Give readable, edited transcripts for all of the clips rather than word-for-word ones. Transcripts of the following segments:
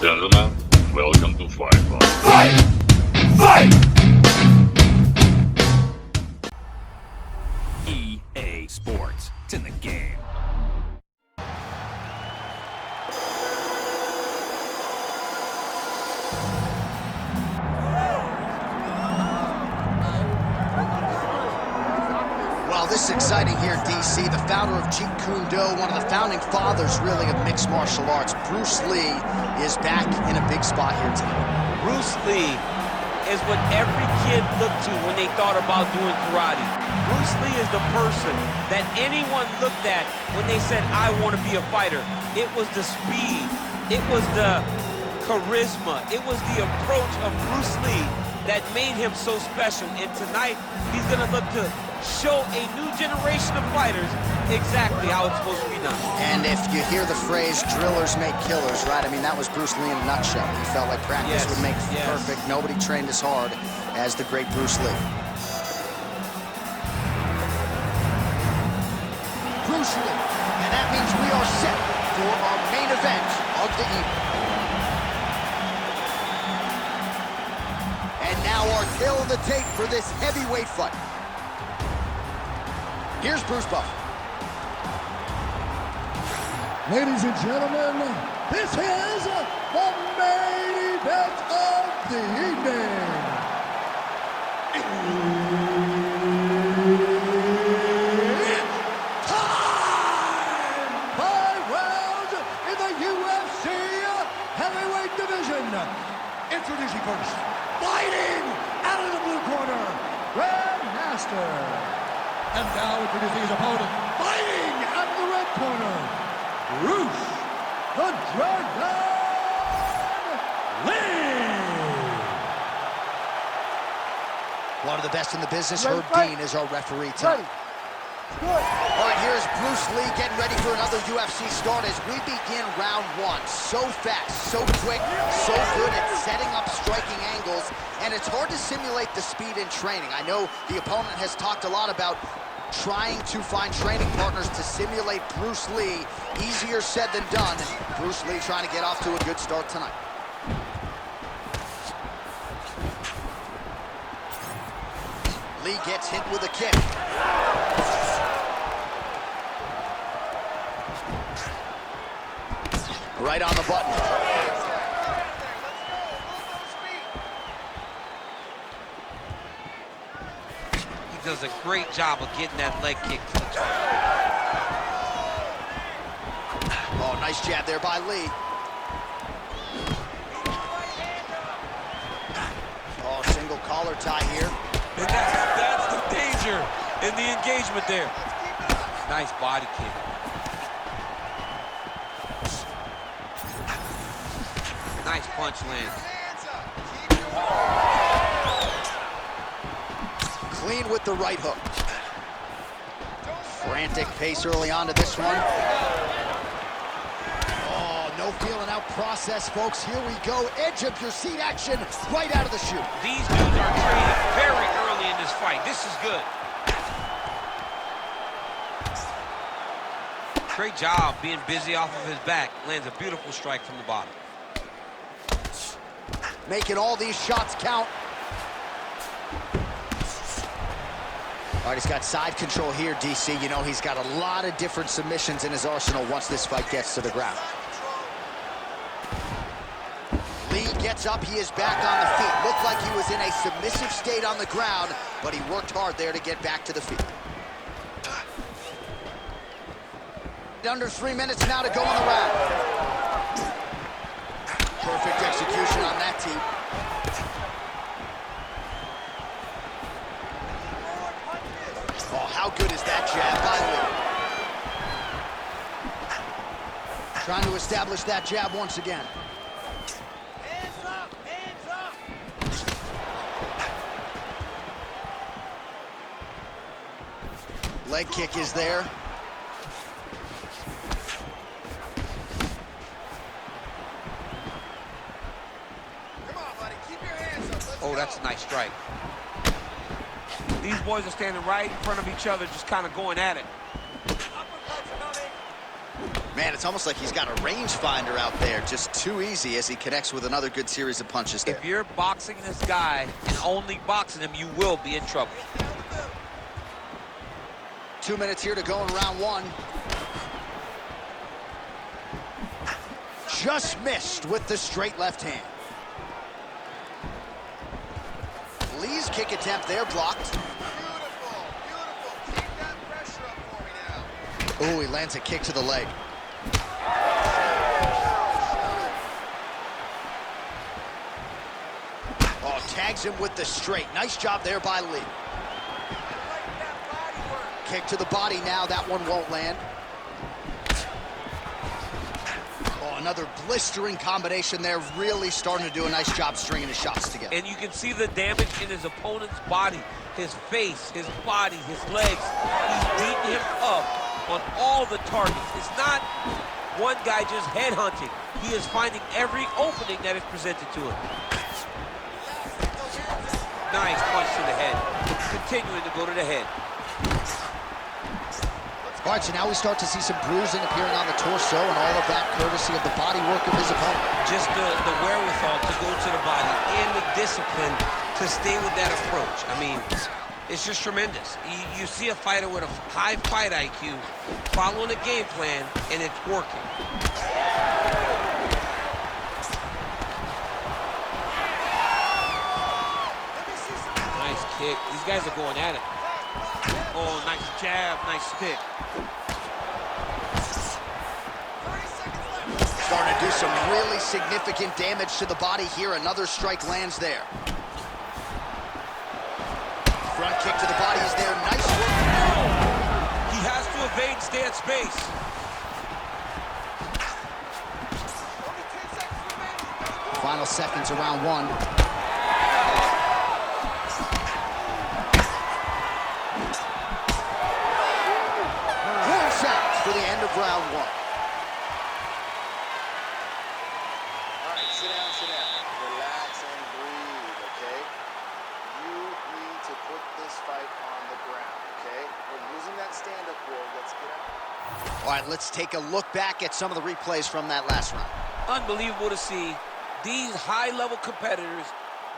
Gentlemen, welcome to Fight Club. Fight! Fight! EA Sports. It's in the game. Well, this is exciting here in DC. The founder of Jeet Kune Do, one of the founding fathers, really, of mixed martial arts, Brucelee, is back in a big spot here tonight. Brucelee is what every kid looked to when they thought about doing karate. Brucelee is the person that anyone looked at when they said, I want to be a fighter. It was the speed. It was the charisma. It was the approach of Brucelee that made him so special. And tonight, he's going to look to show a new generation of fighters exactly how it's supposed to be done. And if you hear the phrase, drillers make killers, right? I mean, that was Bruce Lee in a nutshell. He felt like practice would make perfect. Nobody trained as hard as the great Bruce Lee. Bruce Lee, and that means we are set for our main event of the evening. And now our tail of the tape for this heavyweight fight. Here's Bruce Buff. Ladies and gentlemen, this is the main event of the evening. It's time! 5 rounds in the UFC heavyweight division. Introducing first, fighting out of the blue corner, Grandmaster. And now introducing his opponent, fighting out of the red corner, Bruce the Dragon Lee. One of the best in the business, Herb Dean, is our referee tonight. All right, here's Bruce Lee getting ready for another UFC start as we begin round one. So fast, so quick, so good at setting up striking angles, and it's hard to simulate the speed in training. I know the opponent has talked a lot about trying to find training partners to simulate Bruce Lee. Easier said than done. Bruce Lee trying to get off to a good start tonight. Lee gets hit with a kick. Right on the button. He does a great job of getting that leg kick to the target. Oh, nice jab there by Lee. Oh, single collar tie here. And that's the danger in the engagement there. Nice body kick. Nice punch lands. Clean with the right hook. Frantic pace early on to this one. Oh, no feeling out process, folks. Here we go. Edge of your seat action right out of the chute. These dudes are training very early in this fight. This is good. Great job being busy off of his back. Lands a beautiful strike from the bottom. Making all these shots count. All right, he's got side control here, DC. You know, he's got a lot of different submissions in his arsenal once this fight gets to the ground. Lee gets up, he is back on the feet. Looked like he was in a submissive state on the ground, but he worked hard there to get back to the feet. Under 3 minutes now to go in the round. Perfect execution on that team. Oh, how good is that jab by Lee? Trying to establish that jab once again. Hands up, hands up. Leg kick is there. Oh, that's a nice strike. These boys are standing right in front of each other, just kind of going at it. Man, it's almost like he's got a rangefinder out there. Just too easy as he connects with another good series of punches there. If you're boxing this guy and only boxing him, you will be in trouble. 2 minutes here to go in round one. Just missed with the straight left hand. Lee's kick attempt there blocked. Beautiful, beautiful. Keep that pressure up for me now. Oh, he lands a kick to the leg. Oh, tags him with the straight. Nice job there by Lee. Kick to the body now. That one won't land. Oh, another blistering combination there. Really starting to do a nice job stringing his shots together. And you can see the damage in his opponent's body, his face, his body, his legs. He's beating him up on all the targets. It's not one guy just headhunting. He is finding every opening that is presented to him. Nice punch to the head. Continuing to go to the head. All right, so now we start to see some bruising appearing on the torso, and all of that courtesy of the body work of his opponent. Just the wherewithal to go to the body and the discipline to stay with that approach. I mean, it's just tremendous. You see a fighter with a high fight IQ following a game plan, and it's working. Nice kick. These guys are going at it. Oh, nice jab, nice kick. Starting to do some really significant damage to the body here. Another strike lands there. Front kick to the body is there. Nice work. He has to evade, stay at space. Final seconds of round one. For the end of round one. All right, sit down. Relax and breathe, okay? You need to put this fight on the ground, okay? We're using that stand-up hold. Let's get out. All right, let's take a look back at some of the replays from that last round. Unbelievable to see these high-level competitors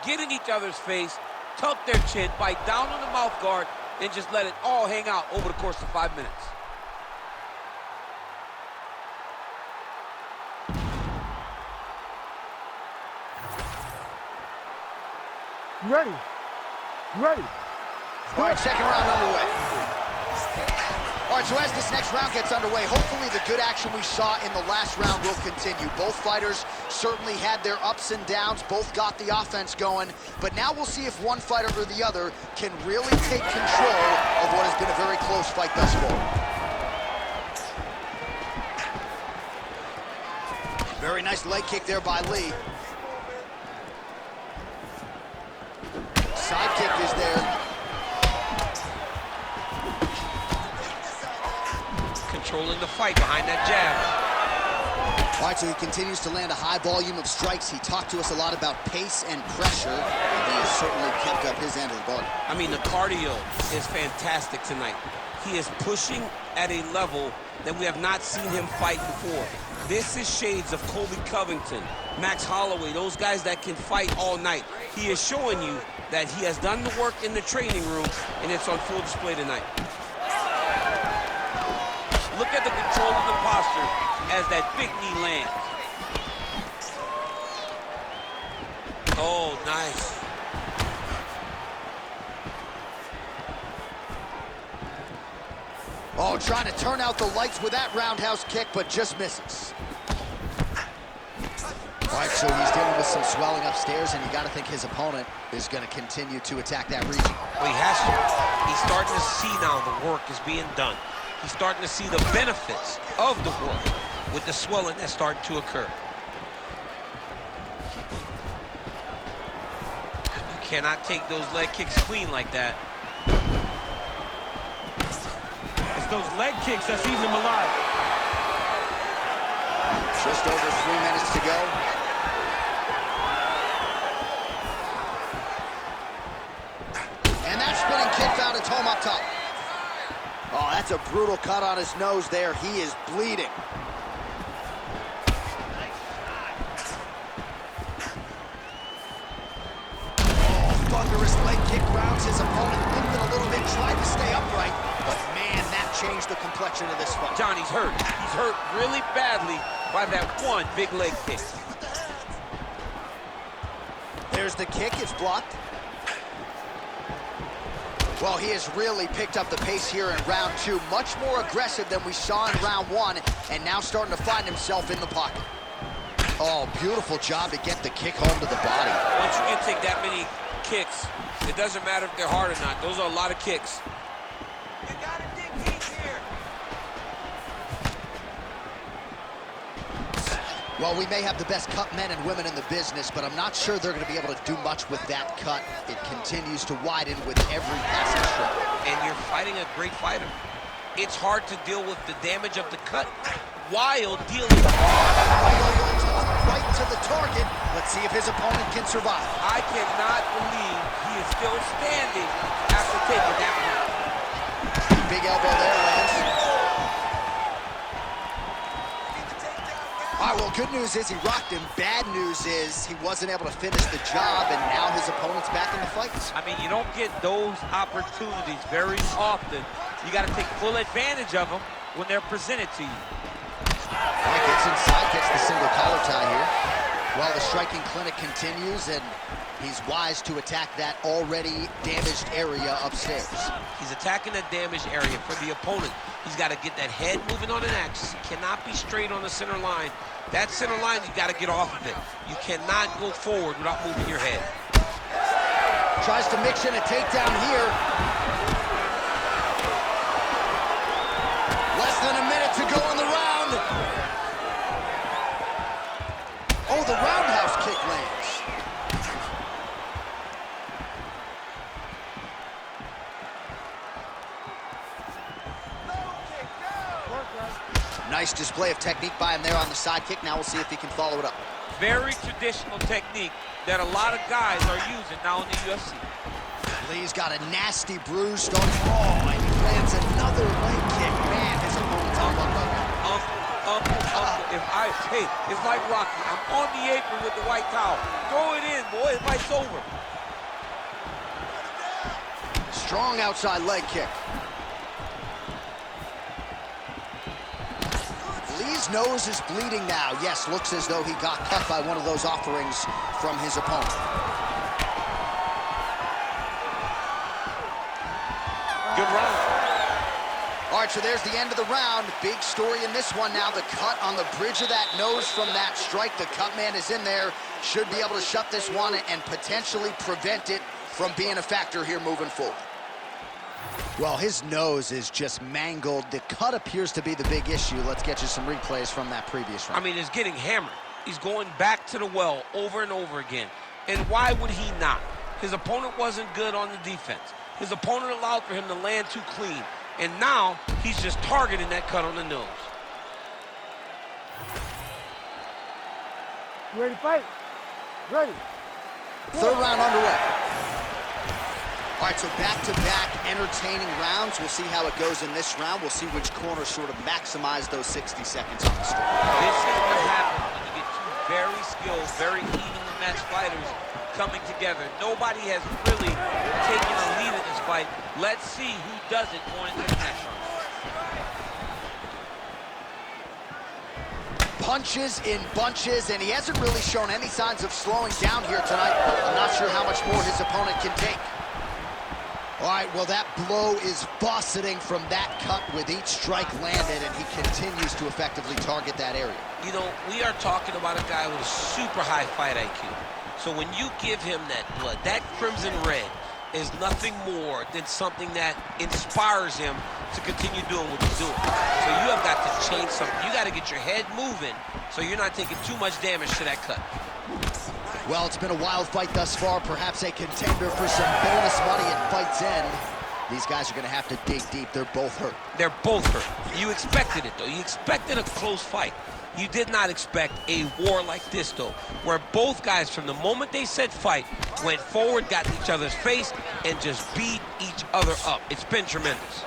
get in each other's face, tuck their chin, bite down on the mouth guard, and just let it all hang out over the course of 5 minutes. Ready. Ready. All right, second round underway. All right, so as this next round gets underway, hopefully the good action we saw in the last round will continue. Both fighters certainly had their ups and downs, both got the offense going, but now we'll see if one fighter or the other can really take control of what has been a very close fight thus far. Very nice leg kick there by Lee. Side kick is there. Controlling the fight behind that jab. All right, so he continues to land a high volume of strikes. He talked to us a lot about pace and pressure, and he has certainly kept up his end of the bargain. I mean, the cardio is fantastic tonight. He is pushing at a level that we have not seen him fight before. This is shades of Colby Covington, Max Holloway, those guys that can fight all night. He is showing you that he has done the work in the training room, and it's on full display tonight. Look at the control of the posture as that big knee lands. Oh, nice. Oh, trying to turn out the lights with that roundhouse kick, but just misses. All right, so he's dealing with some swelling upstairs, and you got to think his opponent is going to continue to attack that region. Well, he has to. He's starting to see now the work is being done. He's starting to see the benefits of the work with the swelling that's starting to occur. You cannot take those leg kicks clean like that. It's those leg kicks that's eating him alive. Just over 3 minutes to go. And that spinning kick found its home up top. Oh, that's a brutal cut on his nose there. He is bleeding. thunderous leg kick rounds his opponent, limped a little bit, tried to stay upright, but man, that changed the complexion of this fight. John, he's hurt. He's hurt really badly by that one big leg kick. There's the kick, it's blocked. Well, he has really picked up the pace here in round 2, much more aggressive than we saw in round 1, and now starting to find himself in the pocket. Oh, beautiful job to get the kick home to the body. Once you can take that many kicks, it doesn't matter if they're hard or not. Those are a lot of kicks. You gotta dig deep here. Well, we may have the best cut men and women in the business, but I'm not sure they're going to be able to do much with that cut. It continues to widen with every passing stroke. And you're fighting a great fighter. It's hard to deal with the damage of the cut while dealing right to the target. Let's see if his opponent can survive. I cannot believe he is still standing after taking that one. Big elbow there, Lance. All right, well, good news is he rocked him. Bad news is he wasn't able to finish the job, and now his opponent's back in the fight. I mean, you don't get those opportunities very often. You got to take full advantage of them when they're presented to you. All right, gets inside, gets the single collar tie here. Well, the striking clinic continues, and he's wise to attack that already damaged area upstairs. He's attacking that damaged area for the opponent. He's got to get that head moving on an axis. He cannot be straight on the center line. That center line, you got to get off of it. You cannot go forward without moving your head. Tries to mix in a takedown here. Less than a minute to go in the round. Oh, the roundhouse kick lands. Nice display of technique by him there on the side kick. Now we'll see if he can follow it up. Very traditional technique that a lot of guys are using now in the UFC. Lee's got a nasty bruise starting. Oh, and he lands another leg kick. Man, his opponent's on one leg. Hey, it's like Rocky. I'm on the apron with the white towel. Throw it in, boy. The fight's over. Strong outside leg kick. Lee's nose is bleeding now. Yes, looks as though he got cut by one of those offerings from his opponent. Good round. All right, so there's the end of the round. Big story in this one now. The cut on the bridge of that nose from that strike. The cut man is in there. Should be able to shut this one and potentially prevent it from being a factor here moving forward. Well, his nose is just mangled. The cut appears to be the big issue. Let's get you some replays from that previous round. I mean, it's getting hammered. He's going back to the well over and over again. And why would he not? His opponent wasn't good on the defense. His opponent allowed for him to land too clean. And now, he's just targeting that cut on the nose. You ready to fight? Ready. Third round underway. All right, so back-to-back entertaining rounds. We'll see how it goes in this round. We'll see which corner sort of maximize those 60 seconds on the score. This is what happens when you get two very skilled, very evenly matched fighters coming together. Nobody has really taken a lead in this fight. Let's see who does it going into the next round. Punches in bunches, and he hasn't really shown any signs of slowing down here tonight. I'm not sure how much more his opponent can take. All right, well, that blow is buffeting from that cut with each strike landed, and he continues to effectively target that area. You know, we are talking about a guy with a super high fight IQ. So when you give him that blood, that crimson red is nothing more than something that inspires him to continue doing what he's doing. So you have got to change something. You got to get your head moving so you're not taking too much damage to that cut. Well, it's been a wild fight thus far, perhaps a contender for some bonus money at fight's end. These guys are going to have to dig deep. They're both hurt. They're both hurt. You expected it, though. You expected a close fight. You did not expect a war like this, though, where both guys, from the moment they said fight, went forward, got in each other's face, and just beat each other up. It's been tremendous.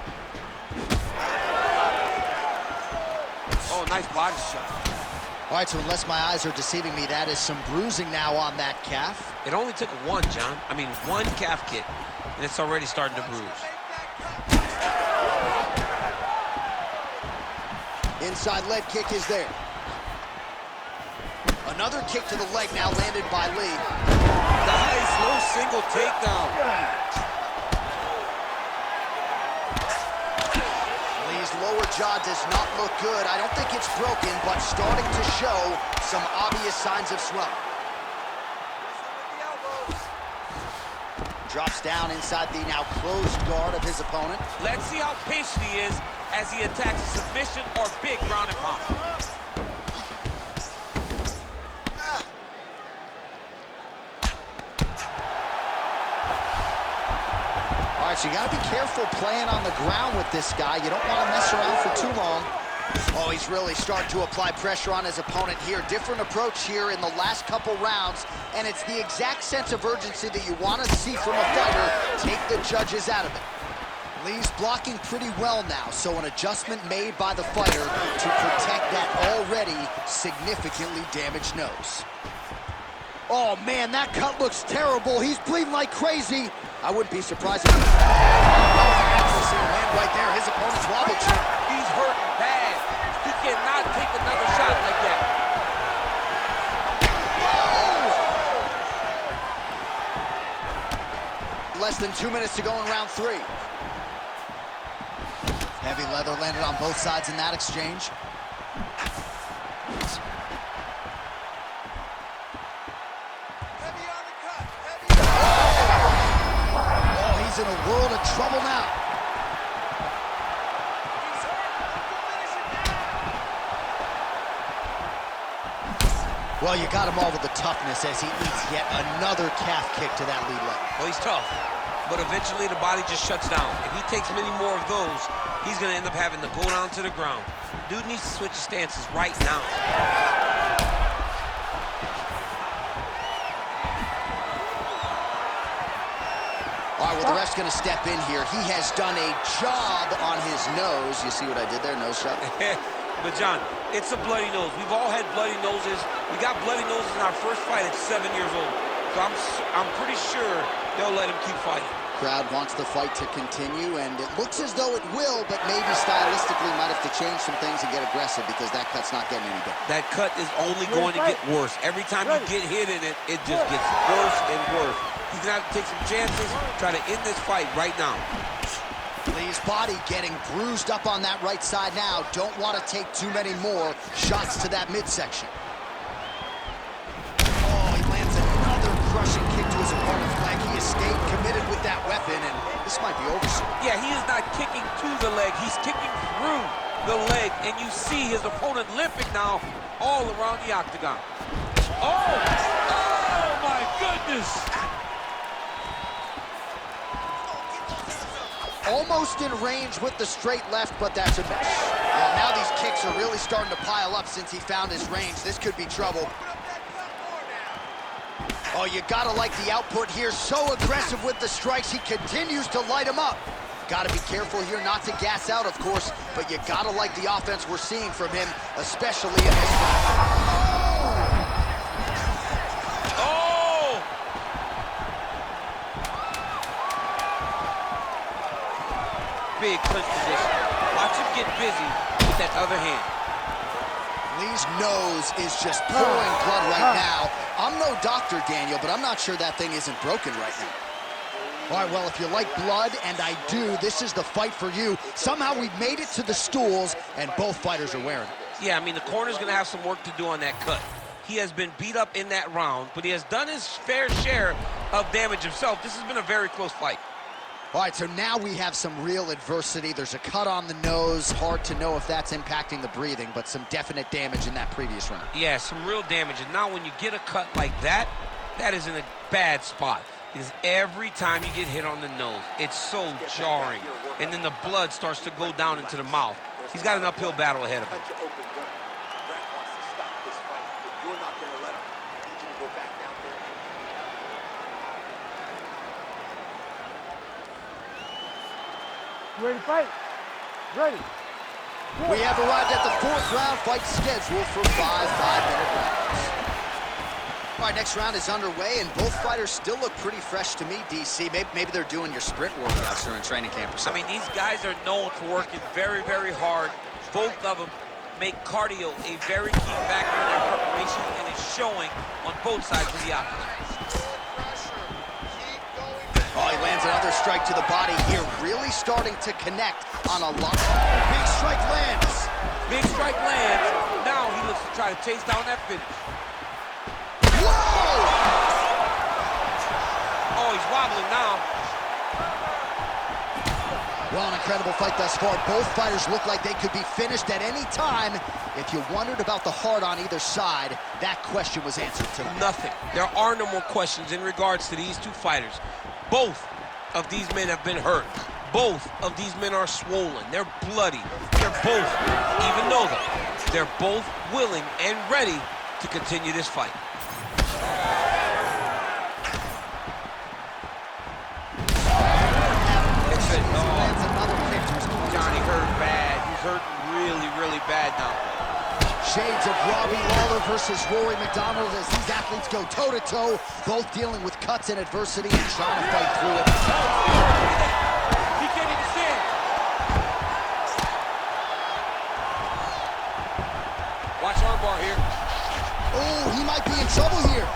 Oh, nice body shot. All right, so unless my eyes are deceiving me, that is some bruising now on that calf. It only took one, John. I mean, one calf kick, and it's already starting to bruise. Inside leg kick is there. Another kick to the leg now landed by Lee. Nice, low single takedown. Lee's lower jaw does not look good. I don't think it's broken, but starting to show some obvious signs of swelling. Drops down inside the now closed guard of his opponent. Let's see how patient he is as he attacks a submission or big ground and pound. All right, so you got to be careful playing on the ground with this guy. You don't want to mess around for too long. Oh, he's really starting to apply pressure on his opponent here. Different approach here in the last couple rounds, and it's the exact sense of urgency that you want to see from a fighter. Take the judges out of it. Lee's blocking pretty well now, so an adjustment made by the fighter to protect that already significantly damaged nose. Oh, man, that cut looks terrible. He's bleeding like crazy. I wouldn't be surprised if accuracy land right there. His opponent's wobble check. He's hurt bad. He cannot take another shot like that. Less than 2 minutes to go in round 3. Heavy leather landed on both sides in that exchange. Oh, he's in a world of trouble now. Well, you got him all with the toughness as he eats yet another calf kick to that lead leg. Well, he's tough, but eventually the body just shuts down. If he takes many more of those, he's going to end up having to go down to the ground. Dude needs to switch his stances right now. All right, well, the ref's going to step in here. He has done a job on his nose. You see what I did there? Nose shot. But, John, it's a bloody nose. We've all had bloody noses. We got bloody noses in our first fight at 7 years old. So I'm pretty sure they'll let him keep fighting. Crowd wants the fight to continue, and it looks as though it will, but maybe stylistically might have to change some things and get aggressive because that cut's not getting any better. That cut is only going to get worse. Every time you get hit in it, it just gets worse and worse. He's going to have to take some chances, try to end this fight right now. Lee's body getting bruised up on that right side now. Don't want to take too many more shots to that midsection. Oh, he lands another crushing kick to his opponent's leg. He has stayed committed with that weapon, and this might be over soon. Yeah, he is not kicking to the leg. He's kicking through the leg, and you see his opponent limping now all around the octagon. Oh my goodness! Almost in range with the straight left, but that's a miss. Yeah, now these kicks are really starting to pile up since he found his range. This could be trouble. Oh, you gotta like the output here. So aggressive with the strikes. He continues to light him up. Gotta be careful here not to gas out, of course, but you gotta like the offense we're seeing from him, especially in this fight. Big clinch position. Watch him get busy with that other hand. Lee's nose is just pouring blood right now. I'm no doctor, Daniel, but I'm not sure that thing isn't broken right now. All right, well, if you like blood, and I do, this is the fight for you. Somehow we've made it to the stools, and both fighters are wearing it. Yeah, I mean, the corner's going to have some work to do on that cut. He has been beat up in that round, but he has done his fair share of damage himself. This has been a very close fight. All right, so now we have some real adversity. There's a cut on the nose. Hard to know if that's impacting the breathing, but some definite damage in that previous round. Yeah, some real damage. And now when you get a cut like that, that is in a bad spot. Because every time you get hit on the nose, it's so jarring. And then the blood starts to go down into the mouth. He's got an uphill battle ahead of him. Ready to fight? Ready. We have arrived at the 4th round, fight scheduled for 5 5-minute rounds. All right, next round is underway, and both fighters still look pretty fresh to me, DC. Maybe they're doing your sprint workouts during training camp or something. I mean, these guys are known for working very, very hard. Both of them make cardio a very key factor in their preparation, and it's showing on both sides of the octagon. Oh, he lands another strike to the body here, really starting to connect on a lot. Big strike lands. Big strike lands. Now he looks to try to chase down that finish. Whoa! Oh, he's wobbling now. Well, an incredible fight thus far. Both fighters look like they could be finished at any time. If you wondered about the heart on either side, that question was answered tonight. Nothing. There are no more questions in regards to these two fighters. Both of these men have been hurt. Both of these men are swollen. They're bloody. They're both, even though they're both willing and ready to continue this fight. Johnny hurt bad. He's hurting really, really bad now. Shades of Robbie Lawler versus Rory McDonald as these athletes go toe-to-toe, both dealing with cuts and adversity and trying to fight through it. He can't even stand. Watch armbar here. Oh, he might be in trouble here.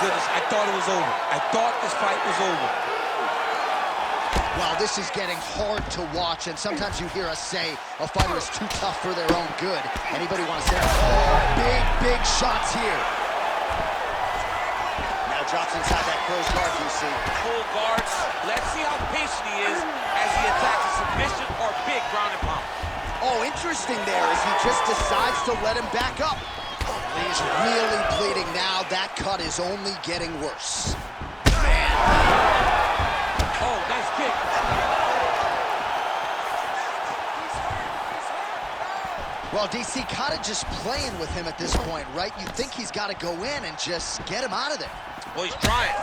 I thought it was over. I thought this fight was over. Well, this is getting hard to watch, and sometimes you hear us say a fighter is too tough for their own good. Anybody want to say, oh, big shots here. Now drops inside that closed guard, you see. Full guard. Let's see how patient he is as he attacks a submission or big ground and pound. Oh, interesting there as he just decides to let him back up. He's really bleeding now. That cut is only getting worse. Man. Oh, nice kick. Well, DC kind of just playing with him at this point, right? You think he's got to go in and just get him out of there. Well, he's trying,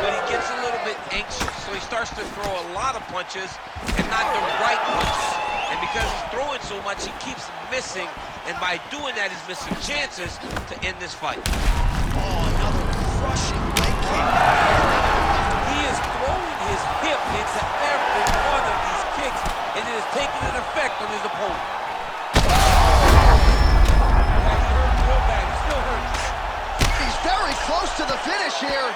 but he gets a little bit anxious, so he starts to throw a lot of punches and not the right punches. And because he's throwing so much, he keeps missing, and by doing that, he's missing chances to end this fight. Oh, another crushing leg kick. He is throwing his hip into every one of these kicks, and it is taking an effect on his opponent. He hurts real bad. He still hurts. He's very close to the finish here.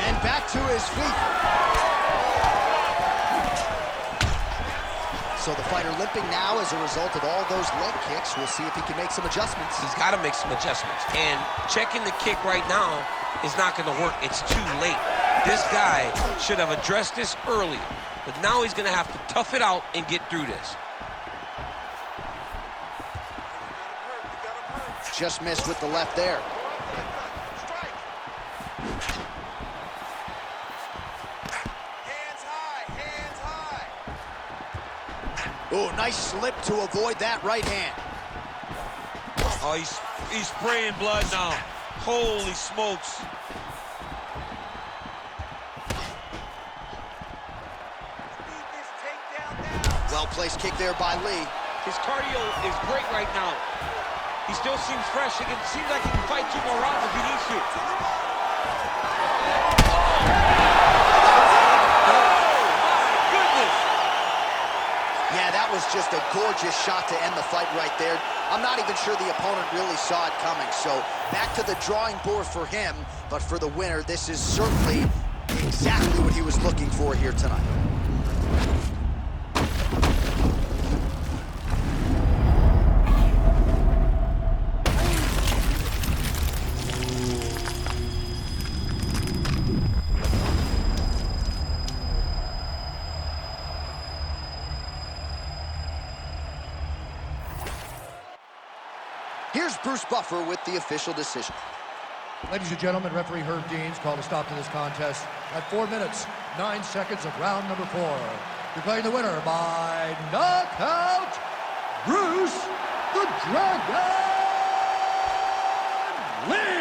And back to his feet. So the fighter limping now as a result of all those leg kicks. We'll see if he can make some adjustments. He's got to make some adjustments. And checking the kick right now is not going to work. It's too late. This guy should have addressed this earlier. But now he's going to have to tough it out and get through this. Just missed with the left there. Oh, nice slip to avoid that right hand. Oh, he's spraying blood now. Holy smokes. Well-placed kick there by Lee. His cardio is great right now. He still seems fresh. It seems like he can fight 2 more rounds if he needs to. Yeah, that was just a gorgeous shot to end the fight right there. I'm not even sure the opponent really saw it coming. So back to the drawing board for him. But for the winner, this is certainly exactly what he was looking for here tonight. Here's Bruce Buffer with the official decision. Ladies and gentlemen, referee Herb Dean's called a stop to this contest at 4 minutes, 9 seconds of round number 4. declaring the winner by knockout, Bruce the Dragon Lee.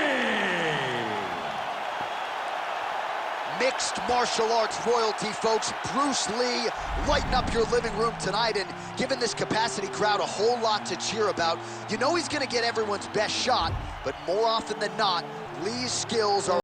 Mixed martial arts royalty, folks. Bruce Lee lighting up your living room tonight and giving this capacity crowd a whole lot to cheer about. You know he's going to get everyone's best shot, but more often than not, Lee's skills are